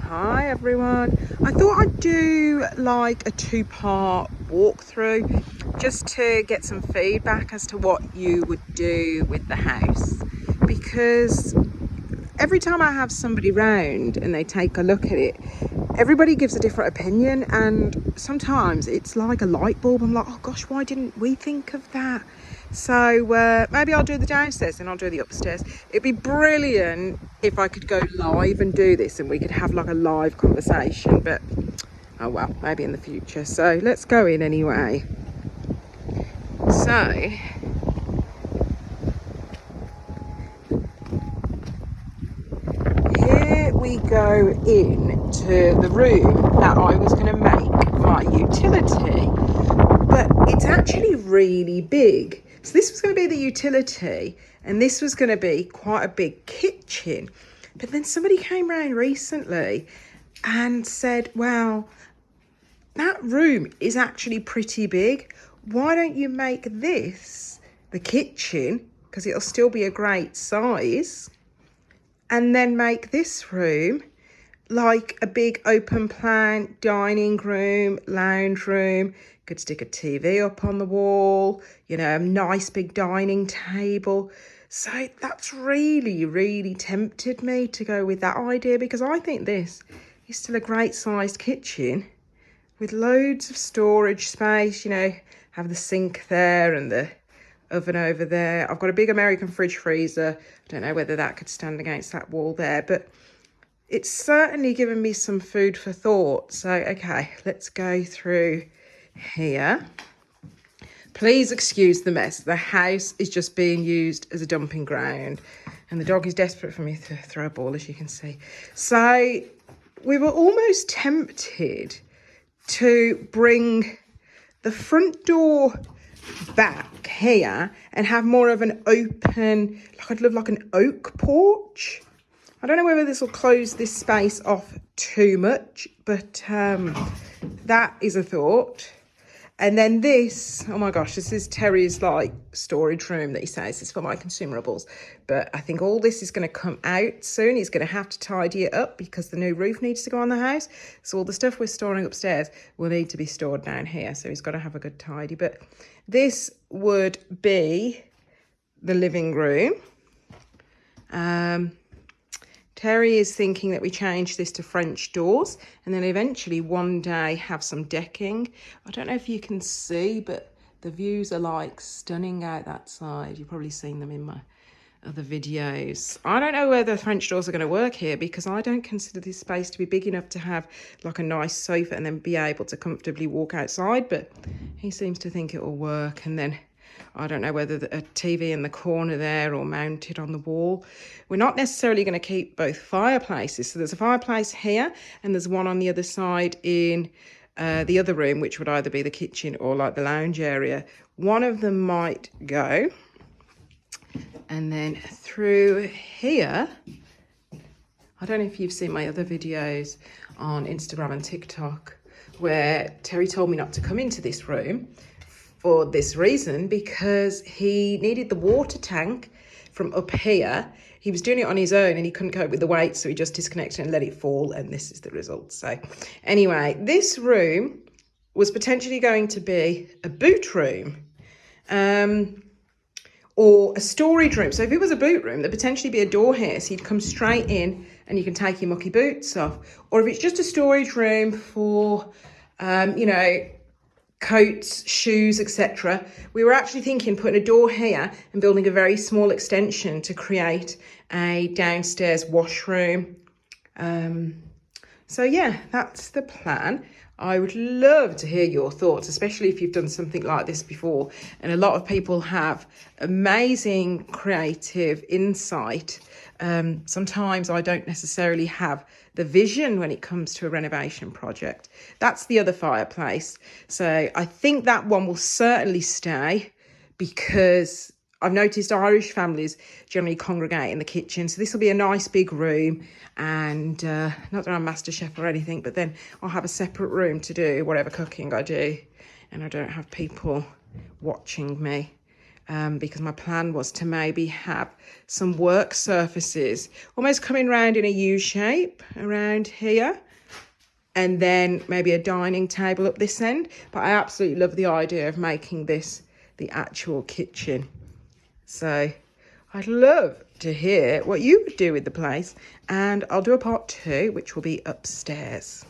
Hi everyone. I thought I'd do like a two-part walkthrough just to get some feedback as to what you would do with the house, because every time I have somebody round and they take a look at it, everybody gives a different opinion, and sometimes it's like a light bulb. I'm like, oh gosh, why didn't we think of that? So maybe I'll do the downstairs and I'll do the upstairs. It'd be brilliant if I could go live and do this and we could have like a live conversation, but oh well, maybe in the future. So let's go in anyway. So here we go into the room that I was going to make my utility, but it's actually really big. So this was going to be the utility and this was going to be quite a big kitchen. But then somebody came round recently and said, well, that room is actually pretty big. Why don't you make this the kitchen, because it'll still be a great size, and then make this room like a big open plan dining room, lounge room. Could stick a TV up on the wall, you know, a nice big dining table. So that's really tempted me to go with that idea, because I think this is still a great sized kitchen with loads of storage space. You know, have the sink there and the oven over there. I've got a big American fridge freezer. I don't know whether that could stand against that wall there, but it's certainly given me some food for thought. So, okay, let's go through here. Please excuse the mess. The house is just being used as a dumping ground and the dog is desperate for me to throw a ball, as you can see. So we were almost tempted to bring the front door back here and have more of an open, like I'd love like an oak porch. I don't know whether this will close this space off too much, but that is a thought. And then this, oh my gosh, this is Terry's like storage room that he says is for my consumables. But I think all this is going to come out soon. He's going to have to tidy it up because the new roof needs to go on the house. So all the stuff we're storing upstairs will need to be stored down here. So he's got to have a good tidy. But this would be the living room. Terry is thinking that we change this to French doors and then eventually one day have some decking. I don't know if you can see, but the views are like stunning out that side. You've probably seen them in my other videos. I don't know whether French doors are going to work here because I don't consider this space to be big enough to have like a nice sofa and then be able to comfortably walk outside, but he seems to think it will work. And then I don't know whether a TV in the corner there or mounted on the wall. We're not necessarily going to keep both fireplaces. So there's a fireplace here and there's one on the other side in the other room, which would either be the kitchen or like the lounge area. One of them might go. And then through here, I don't know if you've seen my other videos on Instagram and TikTok where Terry told me not to come into this room for this reason, because he needed the water tank from up here. He was doing it on his own and he couldn't cope with the weight, so he just disconnected and let it fall, and this is the result. So anyway, this room was potentially going to be a boot room or a storage room. So if it was a boot room, there'd potentially be a door here, so you'd come straight in and you can take your mucky boots off. Or if it's just a storage room for, you know, coats, shoes, etc. We were actually thinking putting a door here and building a very small extension to create a downstairs washroom. So yeah, that's the plan. I would love to hear your thoughts, especially if you've done something like this before. And a lot of people have amazing creative insight. Sometimes I don't necessarily have the vision when it comes to a renovation project. That's the other fireplace. So I think that one will certainly stay, because I've noticed Irish families generally congregate in the kitchen. So this will be a nice big room, and not that I'm master chef or anything, but then I'll have a separate room to do whatever cooking I do, and I don't have people watching me. because my plan was to maybe have some work surfaces almost coming round in a U shape around here, and then maybe a dining table up this end. But I absolutely love the idea of making this the actual kitchen. So I'd love to hear what you would do with the place, and I'll do a part 2, which will be upstairs.